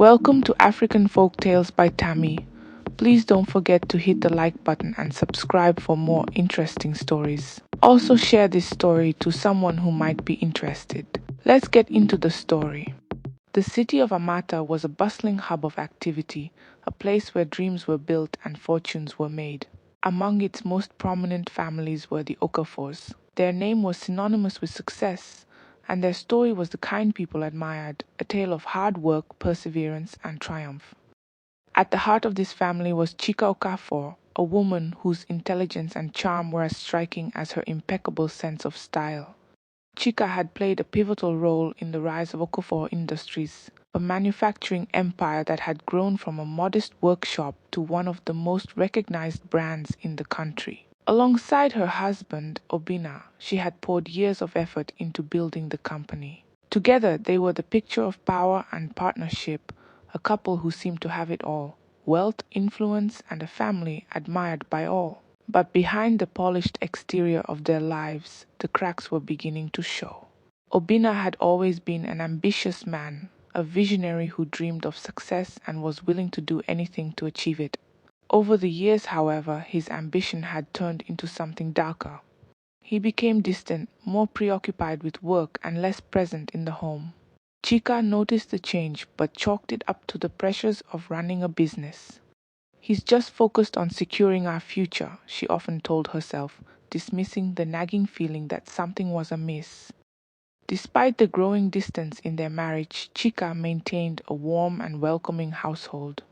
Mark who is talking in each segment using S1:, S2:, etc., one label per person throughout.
S1: Welcome to African Folktales by Tammy. Please don't forget to hit the like button and subscribe for more interesting stories. Also share this story to someone who might be interested. Let's get into the story. The city of Amata was a bustling hub of activity, a place where dreams were built and fortunes were made. Among its most prominent families were the Okafors. Their name was synonymous with success, and their story was the kind people admired, a tale of hard work, perseverance, and triumph. At the heart of this family was Chika Okafor, a woman whose intelligence and charm were as striking as her impeccable sense of style. Chika had played a pivotal role in the rise of Okafor Industries, a manufacturing empire that had grown from a modest workshop to one of the most recognized brands in the country. Alongside her husband, Obina, she had poured years of effort into building the company. Together, they were the picture of power and partnership, a couple who seemed to have it all: wealth, influence, and a family admired by all. But behind the polished exterior of their lives, the cracks were beginning to show. Obina had always been an ambitious man, a visionary who dreamed of success and was willing to do anything to achieve it. Over the years, however, his ambition had turned into something darker. He became distant, more preoccupied with work and less present in the home. Chika noticed the change but chalked it up to the pressures of running a business. "He's just focused on securing our future," she often told herself, dismissing the nagging feeling that something was amiss. Despite the growing distance in their marriage, Chika maintained a warm and welcoming household.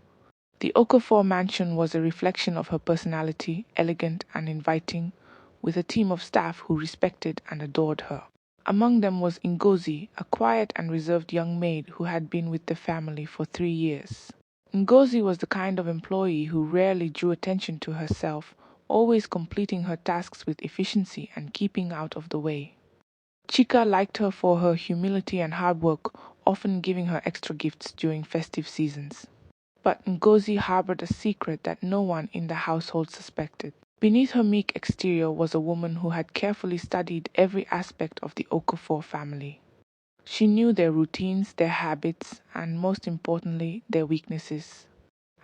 S1: The Okafor mansion was a reflection of her personality, elegant and inviting, with a team of staff who respected and adored her. Among them was Ngozi, a quiet and reserved young maid who had been with the family for 3 years. Ngozi was the kind of employee who rarely drew attention to herself, always completing her tasks with efficiency and keeping out of the way. Chika liked her for her humility and hard work, often giving her extra gifts during festive seasons. But Ngozi harbored a secret that no one in the household suspected. Beneath her meek exterior was a woman who had carefully studied every aspect of the Okafor family. She knew their routines, their habits, and most importantly, their weaknesses.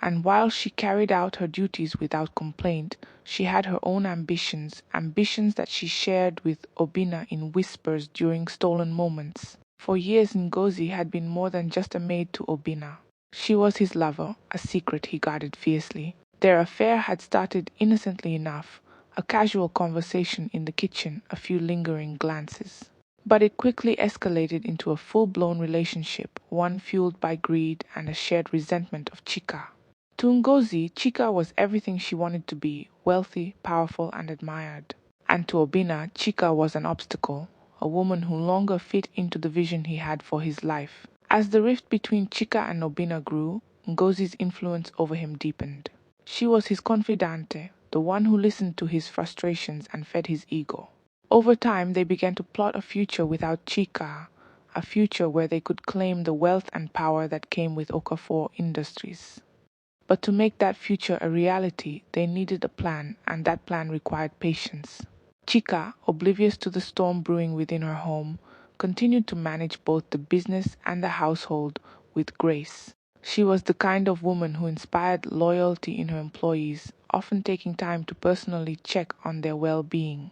S1: And while she carried out her duties without complaint, she had her own ambitions that she shared with Obina in whispers during stolen moments. For years, Ngozi had been more than just a maid to Obina. She was his lover, a secret he guarded fiercely. Their affair had started innocently enough, a casual conversation in the kitchen, a few lingering glances. But it quickly escalated into a full-blown relationship, one fueled by greed and a shared resentment of Chika. To Ngozi, Chika was everything she wanted to be: wealthy, powerful, and admired. And to Obina, Chika was an obstacle, a woman who no longer fit into the vision he had for his life. As the rift between Chika and Obina grew, Ngozi's influence over him deepened. She was his confidante, the one who listened to his frustrations and fed his ego. Over time, they began to plot a future without Chika, a future where they could claim the wealth and power that came with Okafor Industries. But to make that future a reality, they needed a plan, and that plan required patience. Chika, oblivious to the storm brewing within her home, continued to manage both the business and the household with grace. She was the kind of woman who inspired loyalty in her employees, often taking time to personally check on their well-being.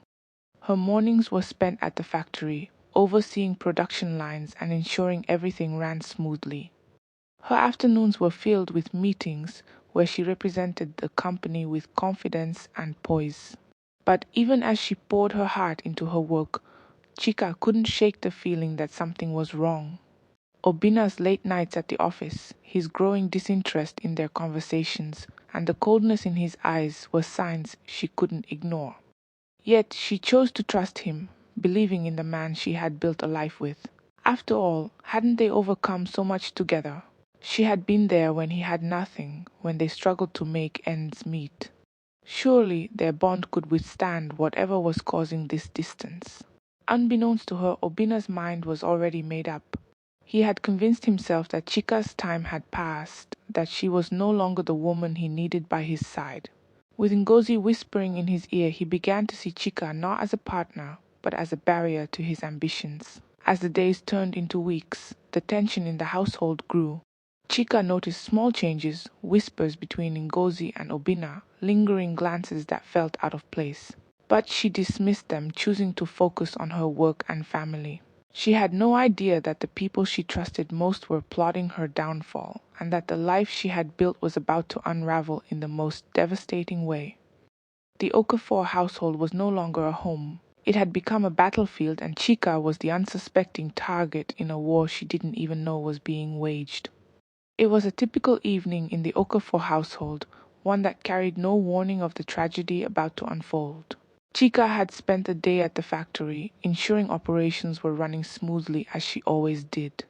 S1: Her mornings were spent at the factory, overseeing production lines and ensuring everything ran smoothly. Her afternoons were filled with meetings where she represented the company with confidence and poise. But even as she poured her heart into her work, Chika couldn't shake the feeling that something was wrong. Obina's late nights at the office, his growing disinterest in their conversations, and the coldness in his eyes were signs she couldn't ignore. Yet she chose to trust him, believing in the man she had built a life with. After all, hadn't they overcome so much together? She had been there when he had nothing, when they struggled to make ends meet. Surely their bond could withstand whatever was causing this distance. Unbeknownst to her, Obina's mind was already made up. He had convinced himself that Chika's time had passed, that she was no longer the woman he needed by his side. With Ngozi whispering in his ear, he began to see Chika not as a partner, but as a barrier to his ambitions. As the days turned into weeks, the tension in the household grew. Chika noticed small changes, whispers between Ngozi and Obina, lingering glances that felt out of place. But she dismissed them, choosing to focus on her work and family. She had no idea that the people she trusted most were plotting her downfall, and that the life she had built was about to unravel in the most devastating way. The Okafor household was no longer a home. It had become a battlefield, and Chika was the unsuspecting target in a war she didn't even know was being waged. It was a typical evening in the Okafor household, one that carried no warning of the tragedy about to unfold. Chika had spent the day at the factory, ensuring operations were running smoothly as she always did.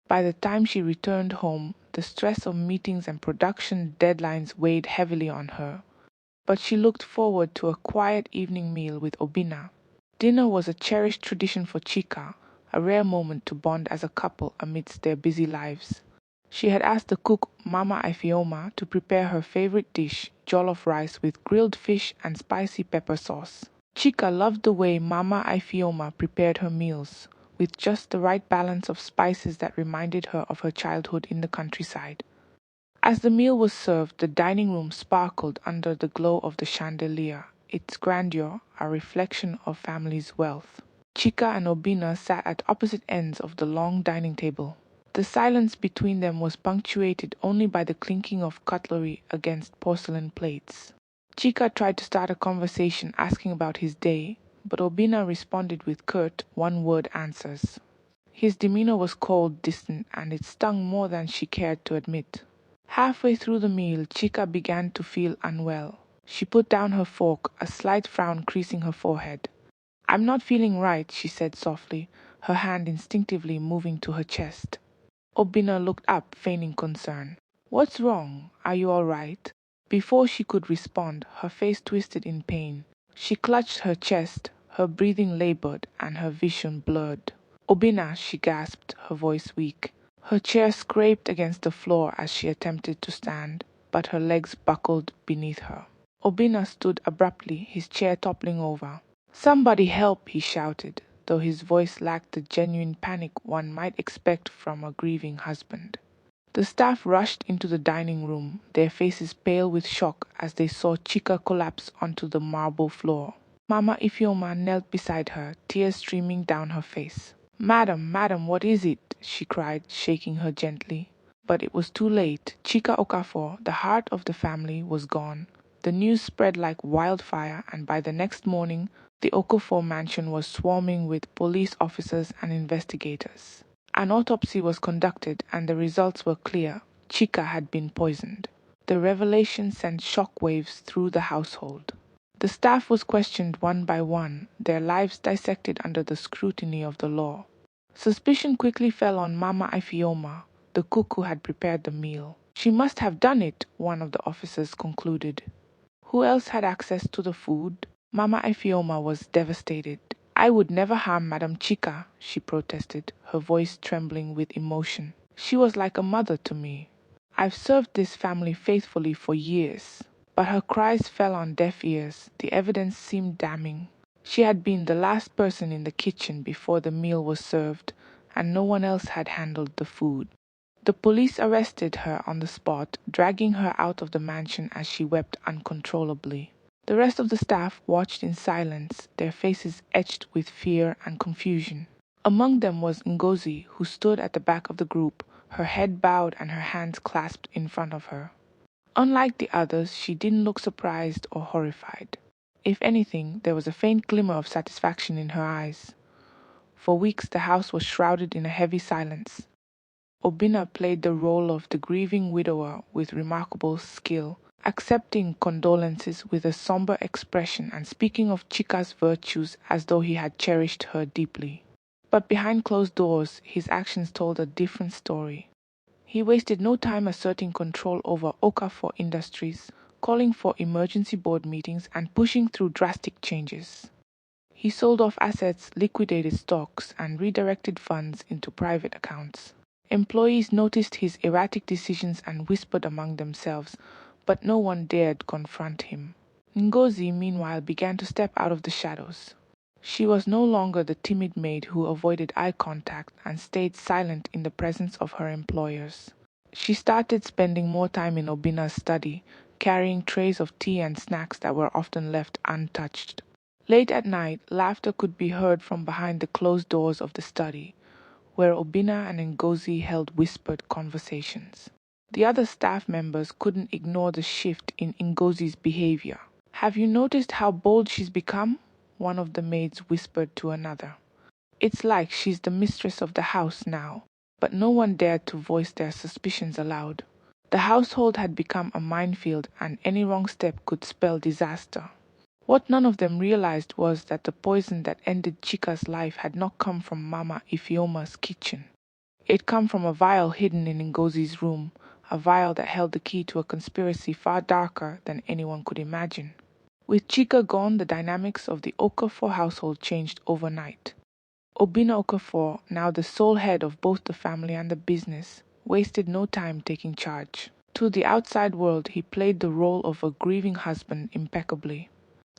S1: By the time she returned home, the stress of meetings and production deadlines weighed heavily on her. But she looked forward to a quiet evening meal with Obina. Dinner was a cherished tradition for Chika, a rare moment to bond as a couple amidst their busy lives. She had asked the cook, Mama Ifioma, to prepare her favorite dish, jollof rice with grilled fish and spicy pepper sauce. Chika loved the way Mama Ifioma prepared her meals, with just the right balance of spices that reminded her of her childhood in the countryside. As the meal was served, the dining room sparkled under the glow of the chandelier, its grandeur a reflection of family's wealth. Chika and Obina sat at opposite ends of the long dining table. The silence between them was punctuated only by the clinking of cutlery against porcelain plates. Chika tried to start a conversation asking about his day, but Obina responded with curt, one-word answers. His demeanor was cold, distant, and it stung more than she cared to admit. Halfway through the meal, Chika began to feel unwell. She put down her fork, a slight frown creasing her forehead. I'm not feeling right, she said softly, her hand instinctively moving to her chest. Obina looked up, feigning concern. What's wrong? Are you all right? Before she could respond, her face twisted in pain. She clutched her chest, her breathing labored, and her vision blurred. Obina, she gasped, her voice weak. Her chair scraped against the floor as she attempted to stand, but her legs buckled beneath her. Obina stood abruptly, his chair toppling over. Somebody help, he shouted, though his voice lacked the genuine panic one might expect from a grieving husband. The staff rushed into the dining room, their faces pale with shock as they saw Chika collapse onto the marble floor. Mama Ifioma knelt beside her, tears streaming down her face. Madam, what is it? She cried, shaking her gently. But it was too late. Chika Okafor, the heart of the family, was gone. The news spread like wildfire, and by the next morning, the Okafor mansion was swarming with police officers and investigators. An autopsy was conducted, and the results were clear. Chika had been poisoned. The revelation sent shockwaves through the household. The staff was questioned one by one, their lives dissected under the scrutiny of the law. Suspicion quickly fell on Mama Ifioma, the cook who had prepared the meal. She must have done it, one of the officers concluded. Who else had access to the food? Mama Ifioma was devastated. I would never harm Madam Chika, she protested, her voice trembling with emotion. She was like a mother to me. I've served this family faithfully for years. But her cries fell on deaf ears. The evidence seemed damning. She had been the last person in the kitchen before the meal was served, and no one else had handled the food. The police arrested her on the spot, dragging her out of the mansion as she wept uncontrollably. The rest of the staff watched in silence, their faces etched with fear and confusion. Among them was Ngozi, who stood at the back of the group, her head bowed and her hands clasped in front of her. Unlike the others, she didn't look surprised or horrified. If anything, there was a faint glimmer of satisfaction in her eyes. For weeks the house was shrouded in a heavy silence. Obina played the role of the grieving widower with remarkable skill, accepting condolences with a somber expression and speaking of Chika's virtues as though he had cherished her deeply. But behind closed doors, his actions told a different story. He wasted no time asserting control over Okafor Industries, calling for emergency board meetings and pushing through drastic changes. He sold off assets, liquidated stocks, and redirected funds into private accounts. Employees noticed his erratic decisions and whispered among themselves, but no one dared confront him. Ngozi, meanwhile, began to step out of the shadows. She was no longer the timid maid who avoided eye contact and stayed silent in the presence of her employers. She started spending more time in Obina's study, carrying trays of tea and snacks that were often left untouched. Late at night, laughter could be heard from behind the closed doors of the study, where Obina and Ngozi held whispered conversations. The other staff members couldn't ignore the shift in Ngozi's behavior. "Have you noticed how bold she's become?" one of the maids whispered to another. "It's like she's the mistress of the house now." But no one dared to voice their suspicions aloud. The household had become a minefield, and any wrong step could spell disaster. What none of them realized was that the poison that ended Chika's life had not come from Mama Ifeoma's kitchen. It came from a vial hidden in Ngozi's room, a vial that held the key to a conspiracy far darker than anyone could imagine. With Chika gone, the dynamics of the Okafor household changed overnight. Obina Okafor, now the sole head of both the family and the business, wasted no time taking charge. To the outside world, he played the role of a grieving husband impeccably.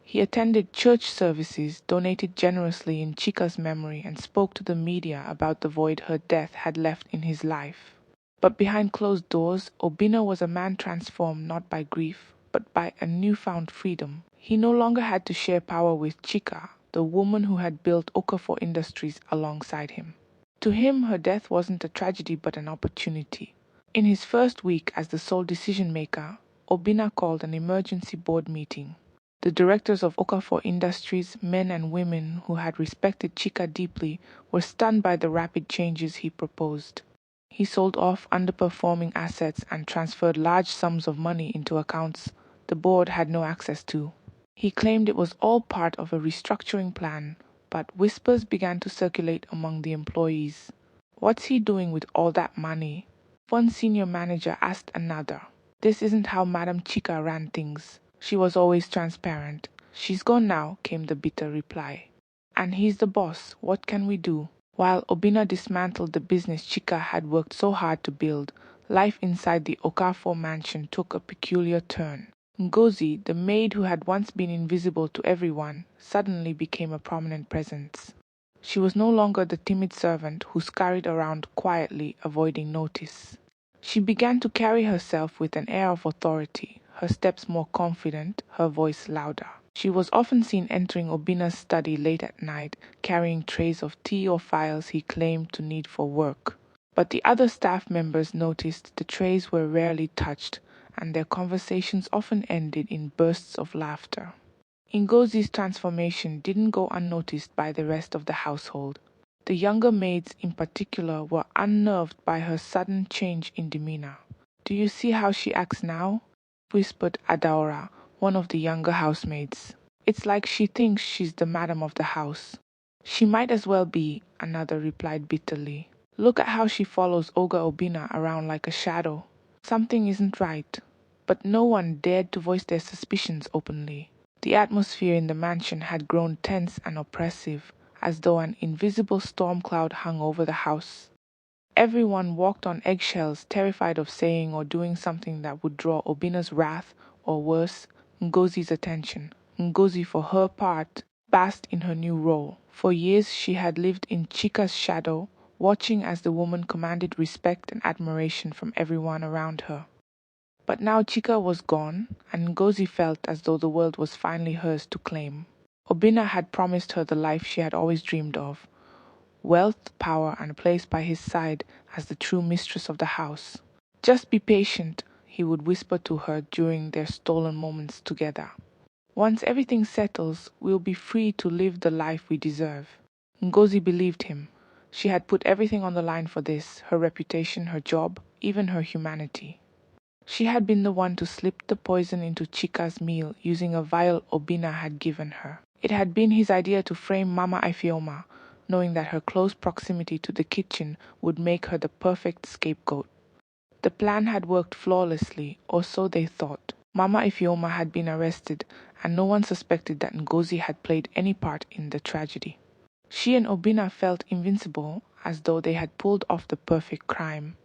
S1: He attended church services, donated generously in Chika's memory, and spoke to the media about the void her death had left in his life. But behind closed doors, Obina was a man transformed not by grief, but by a newfound freedom. He no longer had to share power with Chika, the woman who had built Okafor Industries alongside him. To him, her death wasn't a tragedy but an opportunity. In his first week as the sole decision maker, Obina called an emergency board meeting. The directors of Okafor Industries, men and women who had respected Chika deeply, were stunned by the rapid changes he proposed. He sold off underperforming assets and transferred large sums of money into accounts the board had no access to. He claimed it was all part of a restructuring plan, but whispers began to circulate among the employees. "What's he doing with all that money?" one senior manager asked another. "This isn't how Madam Chika ran things. She was always transparent." "She's gone now," came the bitter reply. "And he's the boss. What can we do?" While Obina dismantled the business Chika had worked so hard to build, life inside the Okafor mansion took a peculiar turn. Ngozi, the maid who had once been invisible to everyone, suddenly became a prominent presence. She was no longer the timid servant who scurried around quietly, avoiding notice. She began to carry herself with an air of authority, her steps more confident, her voice louder. She was often seen entering Obina's study late at night, carrying trays of tea or files he claimed to need for work. But the other staff members noticed the trays were rarely touched, and their conversations often ended in bursts of laughter. Ngozi's transformation didn't go unnoticed by the rest of the household. The younger maids in particular were unnerved by her sudden change in demeanor. "Do you see how she acts now?" whispered Adaora, one of the younger housemaids. "It's like she thinks she's the madam of the house." "She might as well be," another replied bitterly. "Look at how she follows Olga Obina around like a shadow. Something isn't right." But no one dared to voice their suspicions openly. The atmosphere in the mansion had grown tense and oppressive, as though an invisible storm cloud hung over the house. Everyone walked on eggshells, terrified of saying or doing something that would draw Obina's wrath, or worse, Ngozi's attention. Ngozi, for her part, basked in her new role. For years she had lived in Chika's shadow, watching as the woman commanded respect and admiration from everyone around her. But now Chika was gone, and Ngozi felt as though the world was finally hers to claim. Obina had promised her the life she had always dreamed of: wealth, power, and a place by his side as the true mistress of the house. "Just be patient," he would whisper to her during their stolen moments together. "Once everything settles, we'll be free to live the life we deserve." Ngozi believed him. She had put everything on the line for this: her reputation, her job, even her humanity. She had been the one to slip the poison into Chika's meal using a vial Obina had given her. It had been his idea to frame Mama Ifeoma, knowing that her close proximity to the kitchen would make her the perfect scapegoat. The plan had worked flawlessly, or so they thought. Mama Ifeoma had been arrested, and no one suspected that Ngozi had played any part in the tragedy. She and Obina felt invincible, as though they had pulled off the perfect crime.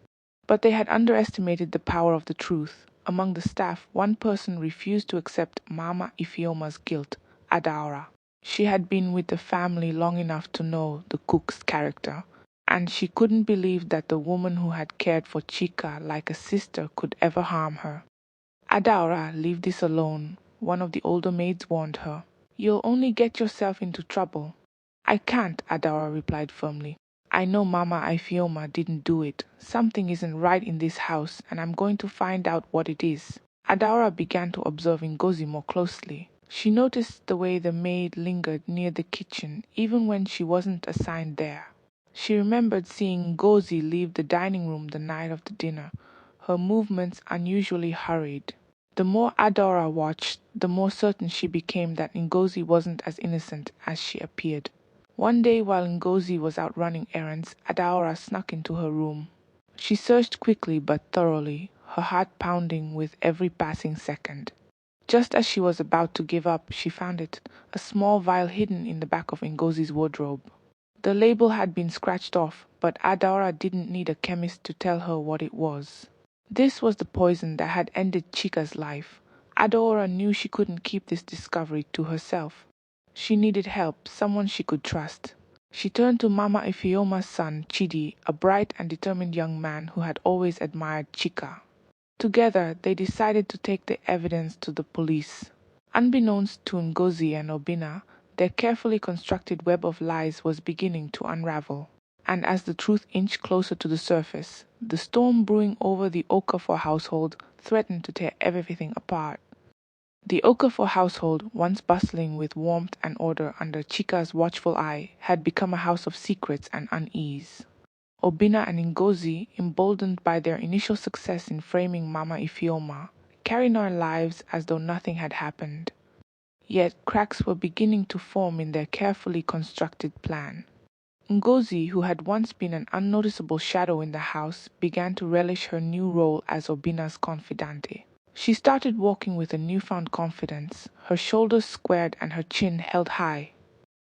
S1: But they had underestimated the power of the truth. Among the staff, one person refused to accept Mama Ifeoma's guilt: Adaora. She had been with the family long enough to know the cook's character, and she couldn't believe that the woman who had cared for Chika like a sister could ever harm her. "Adaora, leave this alone," one of the older maids warned her. "You'll only get yourself into trouble." "I can't," Adaora replied firmly. "I know Mama Ifioma didn't do it. Something isn't right in this house, and I'm going to find out what it is." Adaora began to observe Ngozi more closely. She noticed the way the maid lingered near the kitchen even when she wasn't assigned there. She remembered seeing Ngozi leave the dining room the night of the dinner, her movements unusually hurried. The more Adaora watched, the more certain she became that Ngozi wasn't as innocent as she appeared. One day while Ngozi was out running errands, Adaora snuck into her room. She searched quickly but thoroughly, her heart pounding with every passing second. Just as she was about to give up, she found it, a small vial hidden in the back of Ngozi's wardrobe. The label had been scratched off, but Adaora didn't need a chemist to tell her what it was. This was the poison that had ended Chika's life. Adaora knew she couldn't keep this discovery to herself. She needed help, someone she could trust. She turned to Mama Ifeoma's son, Chidi, a bright and determined young man who had always admired Chika. Together, they decided to take the evidence to the police. Unbeknownst to Ngozi and Obina, their carefully constructed web of lies was beginning to unravel. And as the truth inched closer to the surface, the storm brewing over the Okafor household threatened to tear everything apart. The Okafor household, once bustling with warmth and order under Chika's watchful eye, had become a house of secrets and unease. Obina and Ngozi, emboldened by their initial success in framing Mama Ifioma, carried on lives as though nothing had happened. Yet cracks were beginning to form in their carefully constructed plan. Ngozi, who had once been an unnoticeable shadow in the house, began to relish her new role as Obina's confidante. She started walking with a newfound confidence, her shoulders squared and her chin held high.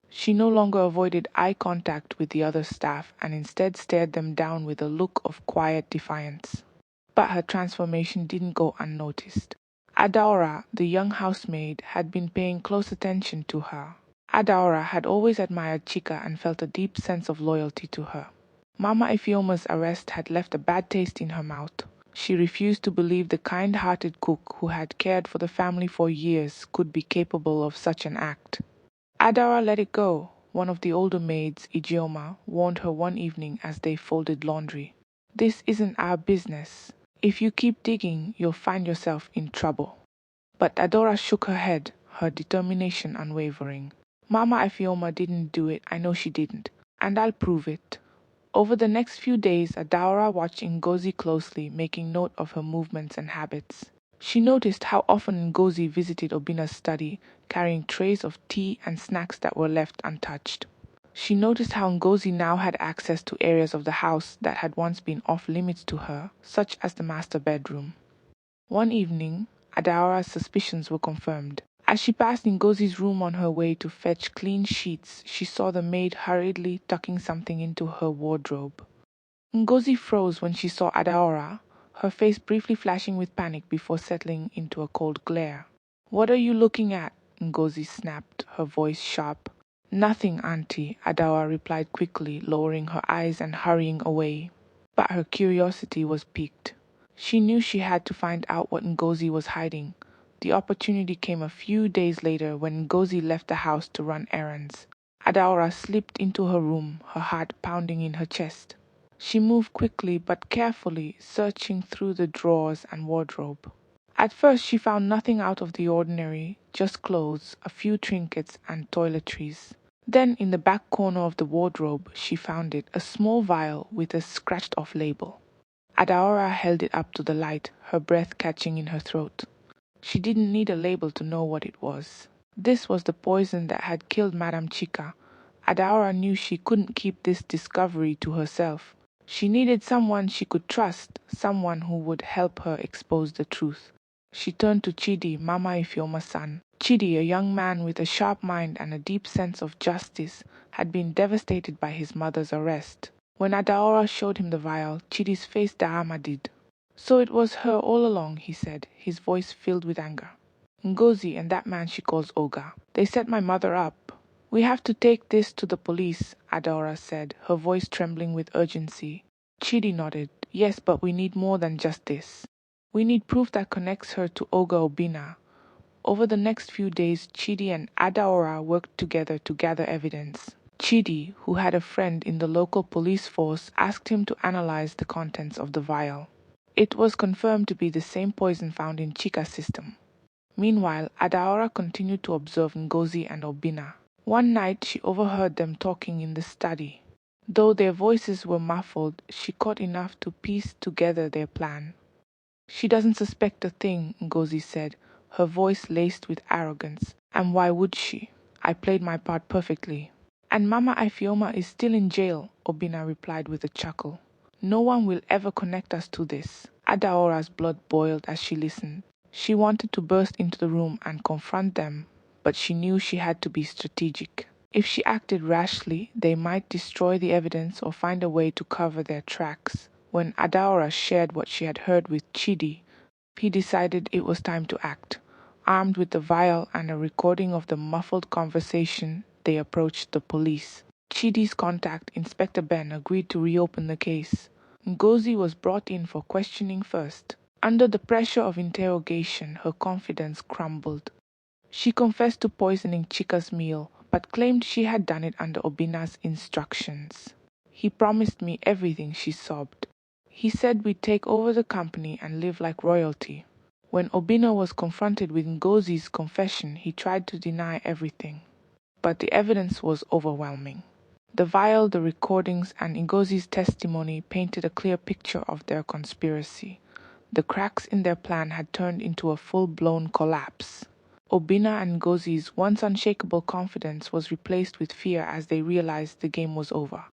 S1: She no longer avoided eye contact with the other staff and instead stared them down with a look of quiet defiance. But her transformation didn't go unnoticed. Adaora, the young housemaid, had been paying close attention to her. Adaora had always admired Chika and felt a deep sense of loyalty to her. Mama Ifeoma's arrest had left a bad taste in her mouth. She refused to believe the kind-hearted cook who had cared for the family for years could be capable of such an act. "Adaora, let it go," one of the older maids, Ijeoma, warned her one evening as they folded laundry. "This isn't our business. If you keep digging, you'll find yourself in trouble." But Adaora shook her head, her determination unwavering. "Mama Ifioma didn't do it, I know she didn't, and I'll prove it." Over the next few days, Adaora watched Ngozi closely, making note of her movements and habits. She noticed how often Ngozi visited Obina's study, carrying trays of tea and snacks that were left untouched. She noticed how Ngozi now had access to areas of the house that had once been off limits to her, such as the master bedroom. One evening, Adaora's suspicions were confirmed. As she passed Ngozi's room on her way to fetch clean sheets, she saw the maid hurriedly tucking something into her wardrobe. Ngozi froze when she saw Adaora, her face briefly flashing with panic before settling into a cold glare. "What are you looking at?" Ngozi snapped, her voice sharp. "Nothing, Auntie," Adaora replied quickly, lowering her eyes and hurrying away. But her curiosity was piqued. She knew she had to find out what Ngozi was hiding. The opportunity came a few days later when Ngozi left the house to run errands. Adaora slipped into her room, her heart pounding in her chest. She moved quickly but carefully, searching through the drawers and wardrobe. At first she found nothing out of the ordinary, just clothes, a few trinkets and toiletries. Then in the back corner of the wardrobe she found it, a small vial with a scratched-off label. Adaora held it up to the light, her breath catching in her throat. She didn't need a label to know what it was. This was the poison that had killed Madame Chika. Adaora knew she couldn't keep this discovery to herself. She needed someone she could trust, someone who would help her expose the truth. She turned to Chidi, Mama Ifeoma's son. Chidi, a young man with a sharp mind and a deep sense of justice, had been devastated by his mother's arrest. When Adaora showed him the vial, Chidi's face did. "So it was her all along," he said, his voice filled with anger. "Ngozi and that man she calls Oga. They set my mother up. "We have to take this to the police," Adaora said, her voice trembling with urgency. Chidi nodded. "Yes, but we need more than just this. We need proof that connects her to Oga Obina." Over the next few days, Chidi and Adaora worked together to gather evidence. Chidi, who had a friend in the local police force, asked him to analyze the contents of the vial. It was confirmed to be the same poison found in Chika's system. Meanwhile, Adaora continued to observe Ngozi and Obina. One night, she overheard them talking in the study. Though their voices were muffled, she caught enough to piece together their plan. "She doesn't suspect a thing," Ngozi said, her voice laced with arrogance. "And why would she? I played my part perfectly." "And Mama Ifioma is still in jail," Obina replied with a chuckle. "No one will ever connect us to this." Adaora's blood boiled as she listened. She wanted to burst into the room and confront them, but she knew she had to be strategic. If she acted rashly, they might destroy the evidence or find a way to cover their tracks. When Adaora shared what she had heard with Chidi, he decided it was time to act. Armed with the vial and a recording of the muffled conversation, they approached the police. Chidi's contact, Inspector Ben, agreed to reopen the case. Ngozi was brought in for questioning first. Under the pressure of interrogation, her confidence crumbled. She confessed to poisoning Chika's meal, but claimed she had done it under Obina's instructions. "He promised me everything," she sobbed. "He said we'd take over the company and live like royalty." When Obina was confronted with Ngozi's confession, he tried to deny everything. But the evidence was overwhelming. The vial, the recordings, and Ngozi's testimony painted a clear picture of their conspiracy. The cracks in their plan had turned into a full-blown collapse. Obina and Ngozi's once unshakable confidence was replaced with fear as they realized the game was over.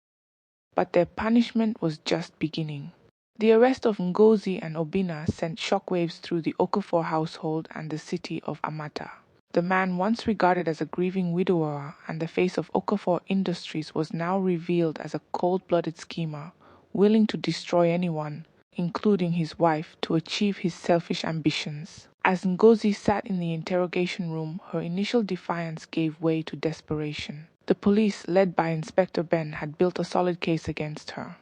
S1: But their punishment was just beginning. The arrest of Ngozi and Obina sent shockwaves through the Okafor household and the city of Amata. The man once regarded as a grieving widower and the face of Okafor Industries was now revealed as a cold-blooded schemer, willing to destroy anyone, including his wife, to achieve his selfish ambitions. As Ngozi sat in the interrogation room, her initial defiance gave way to desperation. The police, led by Inspector Ben, had built a solid case against her.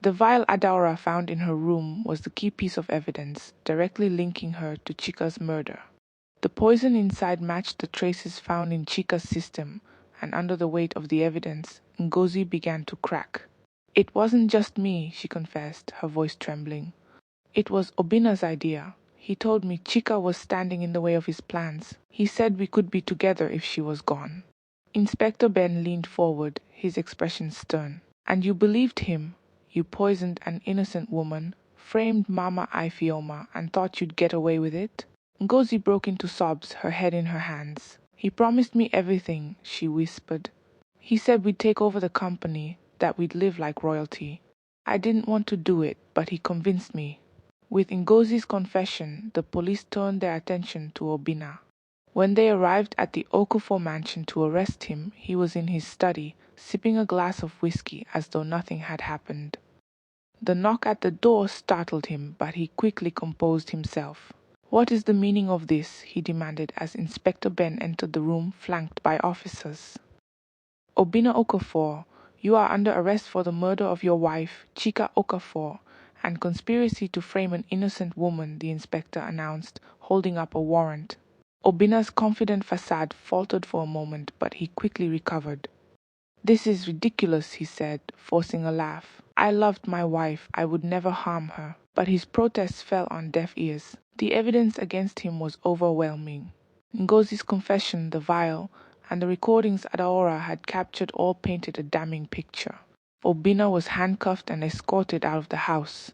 S1: The vial Adaora found in her room was the key piece of evidence, directly linking her to Chika's murder. The poison inside matched the traces found in Chika's system, and under the weight of the evidence, Ngozi began to crack. "It wasn't just me," she confessed, her voice trembling. "It was Obina's idea. He told me Chika was standing in the way of his plans. He said we could be together if she was gone." Inspector Ben leaned forward, his expression stern. "And you believed him? You poisoned an innocent woman, framed Mama Ifioma, and thought you'd get away with it?" Ngozi broke into sobs, her head in her hands. "He promised me everything," she whispered. "He said we'd take over the company, that we'd live like royalty. I didn't want to do it, but he convinced me." With Ngozi's confession, the police turned their attention to Obina. When they arrived at the Okafor mansion to arrest him, he was in his study, sipping a glass of whiskey as though nothing had happened. The knock at the door startled him, but he quickly composed himself. "What is the meaning of this?" he demanded as Inspector Ben entered the room flanked by officers. "Obina Okafor, you are under arrest for the murder of your wife, Chika Okafor, and conspiracy to frame an innocent woman," the inspector announced, holding up a warrant. Obina's confident facade faltered for a moment, but he quickly recovered. "This is ridiculous," he said, forcing a laugh. "I loved my wife. I would never harm her." But his protests fell on deaf ears. The evidence against him was overwhelming. Ngozi's confession, the vial, and the recordings Adaora had captured all painted a damning picture. Obina was handcuffed and escorted out of the house,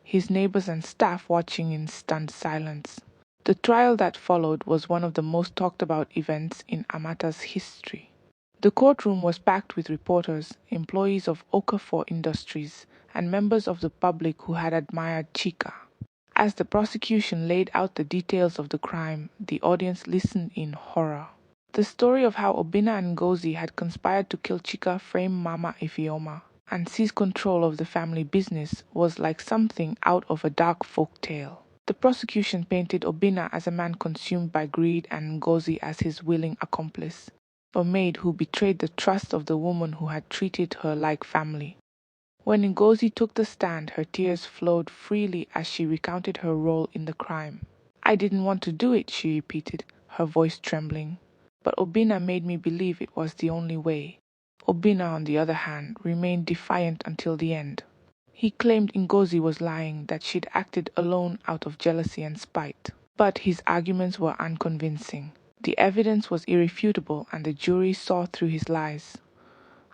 S1: his neighbors and staff watching in stunned silence. The trial that followed was one of the most talked about events in Amata's history. The courtroom was packed with reporters, employees of Okafor Industries, and members of the public who had admired Chika. As the prosecution laid out the details of the crime, the audience listened in horror. The story of how Obina and Ngozi had conspired to kill Chika, frame Mama Ifioma, and seize control of the family business was like something out of a dark folk tale. The prosecution painted Obina as a man consumed by greed and Ngozi as his willing accomplice. a maid who betrayed the trust of the woman who had treated her like family. When Ngozi took the stand, her tears flowed freely as she recounted her role in the crime. "I didn't want to do it," she repeated, her voice trembling. "But Obinna made me believe it was the only way." Obinna, on the other hand, remained defiant until the end. He claimed Ngozi was lying, that she'd acted alone out of jealousy and spite. But his arguments were unconvincing. The evidence was irrefutable and the jury saw through his lies.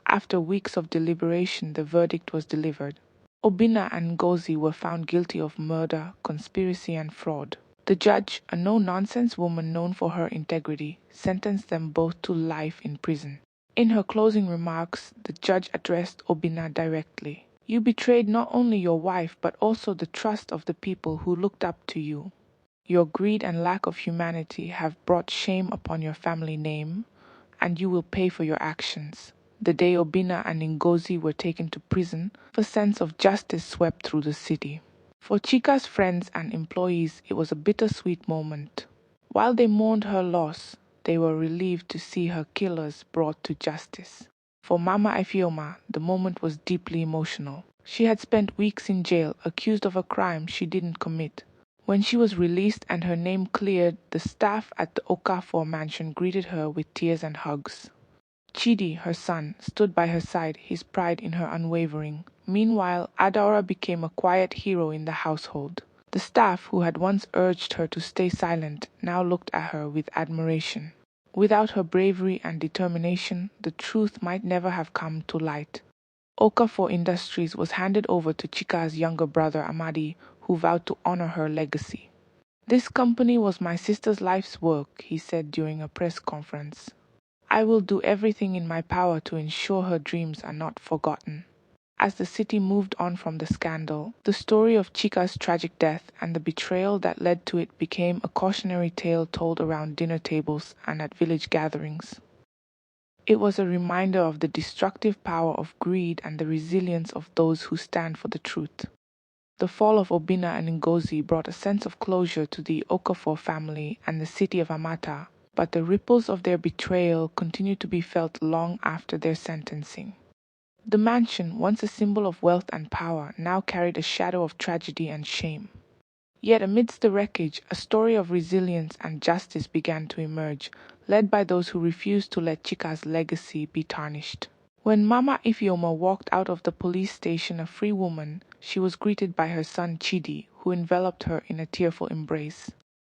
S1: After weeks of deliberation, the verdict was delivered. Obinna and Ngozi were found guilty of murder, conspiracy, and fraud. The judge, a no-nonsense woman known for her integrity, sentenced them both to life in prison. In her closing remarks, the judge addressed Obinna directly. "You betrayed not only your wife but also the trust of the people who looked up to you. Your greed and lack of humanity have brought shame upon your family name, and you will pay for your actions." The day Obinna and Ngozi were taken to prison, a sense of justice swept through the city. For Chika's friends and employees, it was a bittersweet moment. While they mourned her loss, they were relieved to see her killers brought to justice. For Mama Ifioma, the moment was deeply emotional. She had spent weeks in jail, accused of a crime she didn't commit. When she was released and her name cleared, the staff at the Okafor mansion greeted her with tears and hugs. Chidi, her son, stood by her side, his pride in her unwavering. Meanwhile, Adaora became a quiet hero in the household. The staff, who had once urged her to stay silent, now looked at her with admiration. Without her bravery and determination, the truth might never have come to light. Okafor Industries was handed over to Chika's younger brother Amadi, who vowed to honor her legacy. "This company was my sister's life's work," he said during a press conference. "I will do everything in my power to ensure her dreams are not forgotten." As the city moved on from the scandal, the story of Chika's tragic death and the betrayal that led to it became a cautionary tale told around dinner tables and at village gatherings. It was a reminder of the destructive power of greed and the resilience of those who stand for the truth. The fall of Obinna and Ngozi brought a sense of closure to the Okafor family and the city of Amata, but the ripples of their betrayal continued to be felt long after their sentencing. The mansion, once a symbol of wealth and power, now carried a shadow of tragedy and shame. Yet amidst the wreckage, a story of resilience and justice began to emerge, led by those who refused to let Chika's legacy be tarnished. When Mama Ifioma walked out of the police station a free woman, she was greeted by her son Chidi, who enveloped her in a tearful embrace.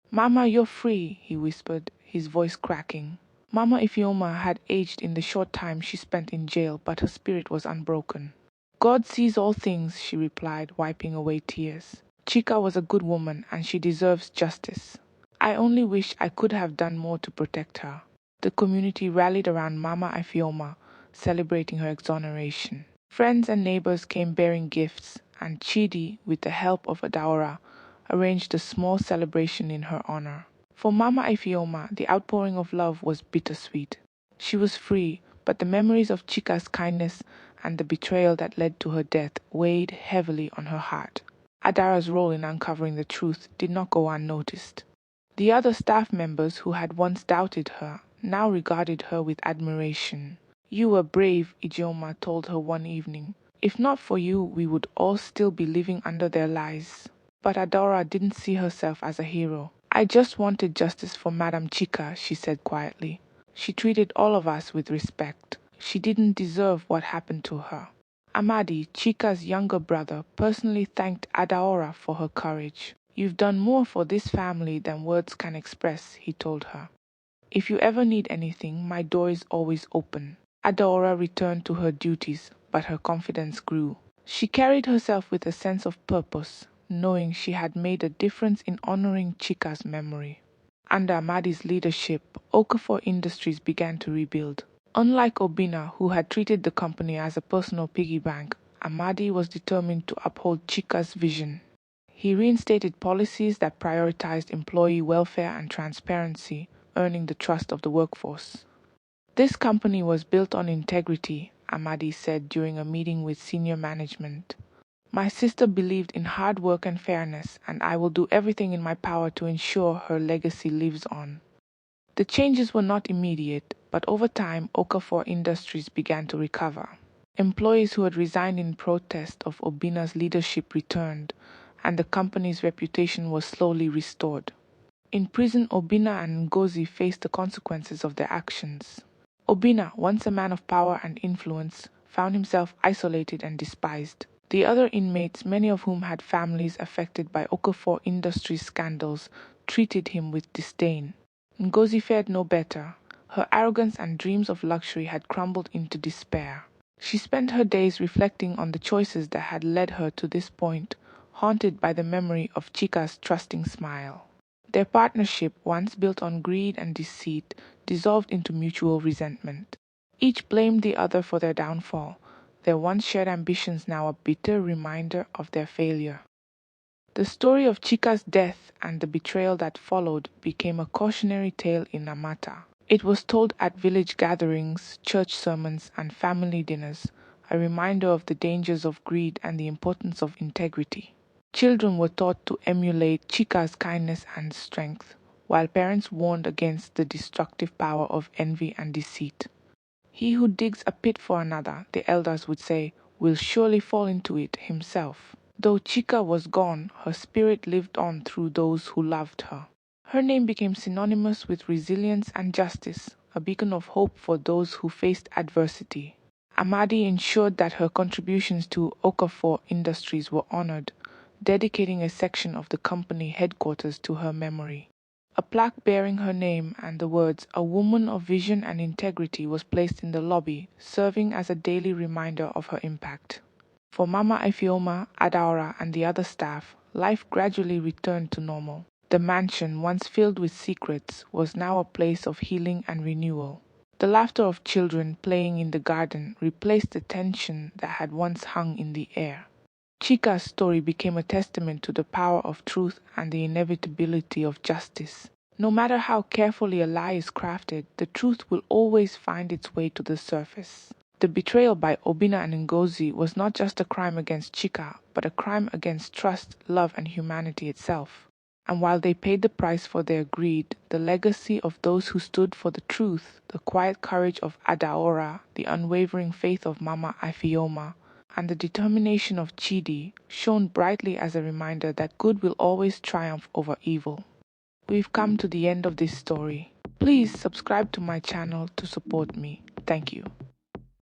S1: "Mama, you're free," he whispered, his voice cracking. Mama Ifioma had aged in the short time she spent in jail, but her spirit was unbroken. "God sees all things," she replied, wiping away tears. "Chika was a good woman, and she deserves justice. I only wish I could have done more to protect her." The community rallied around Mama Ifioma, celebrating her exoneration. Friends and neighbors came bearing gifts, and Chidi, with the help of Adaora, arranged a small celebration in her honor. For Mama Ifioma, the outpouring of love was bittersweet. She was free, but the memories of Chika's kindness and the betrayal that led to her death weighed heavily on her heart. Adaora's role in uncovering the truth did not go unnoticed. The other staff members who had once doubted her now regarded her with admiration. "You were brave," Ijeoma told her one evening. "If not for you, we would all still be living under their lies." But Adaora didn't see herself as a hero. "I just wanted justice for Madam Chika," she said quietly. "She treated all of us with respect. She didn't deserve what happened to her." Amadi, Chika's younger brother, personally thanked Adaora for her courage. "You've done more for this family than words can express," he told her. "If you ever need anything, my door is always open." Adaora returned to her duties, but her confidence grew. She carried herself with a sense of purpose, knowing she had made a difference in honoring Chika's memory. Under Amadi's leadership, Okafor Industries began to rebuild. Unlike Obinna, who had treated the company as a personal piggy bank, Amadi was determined to uphold Chika's vision. He reinstated policies that prioritized employee welfare and transparency, earning the trust of the workforce. "This company was built on integrity," Amadi said during a meeting with senior management. "My sister believed in hard work and fairness, and I will do everything in my power to ensure her legacy lives on." The changes were not immediate. but over time, Okafor Industries began to recover. Employees who had resigned in protest of Obina's leadership returned, and the company's reputation was slowly restored. In prison, Obina and Ngozi faced the consequences of their actions. Obina, once a man of power and influence, found himself isolated and despised. The other inmates, many of whom had families affected by Okafor Industries scandals, treated him with disdain. Ngozi fared no better. Her arrogance and dreams of luxury had crumbled into despair. She spent her days reflecting on the choices that had led her to this point, haunted by the memory of Chika's trusting smile. Their partnership, once built on greed and deceit, dissolved into mutual resentment. Each blamed the other for their downfall, their once shared ambitions now a bitter reminder of their failure. The story of Chika's death and the betrayal that followed became a cautionary tale in Amata. It was told at village gatherings, church sermons, and family dinners, a reminder of the dangers of greed and the importance of integrity. Children were taught to emulate Chika's kindness and strength, while parents warned against the destructive power of envy and deceit. He who digs a pit for another, the elders would say, will surely fall into it himself. Though Chika was gone, her spirit lived on through those who loved her. Her name became synonymous with resilience and justice, a beacon of hope for those who faced adversity. Amadi ensured that her contributions to Okafor Industries were honored, dedicating a section of the company headquarters to her memory. A plaque bearing her name and the words, "A woman of vision and integrity," was placed in the lobby, serving as a daily reminder of her impact. For Mama Ifioma, Adaora, and the other staff, life gradually returned to normal. The mansion, once filled with secrets, was now a place of healing and renewal. The laughter of children playing in the garden replaced the tension that had once hung in the air. Chika's story became a testament to the power of truth and the inevitability of justice. No matter how carefully a lie is crafted, the truth will always find its way to the surface. The betrayal by Obina and Ngozi was not just a crime against Chika, but a crime against trust, love, and humanity itself. And while they paid the price for their greed, the legacy of those who stood for the truth, the quiet courage of Adaora, the unwavering faith of Mama Ifioma, and the determination of Chidi shone brightly as a reminder that good will always triumph over evil. We've come to the end of this story. Please subscribe to my channel to support me. Thank you.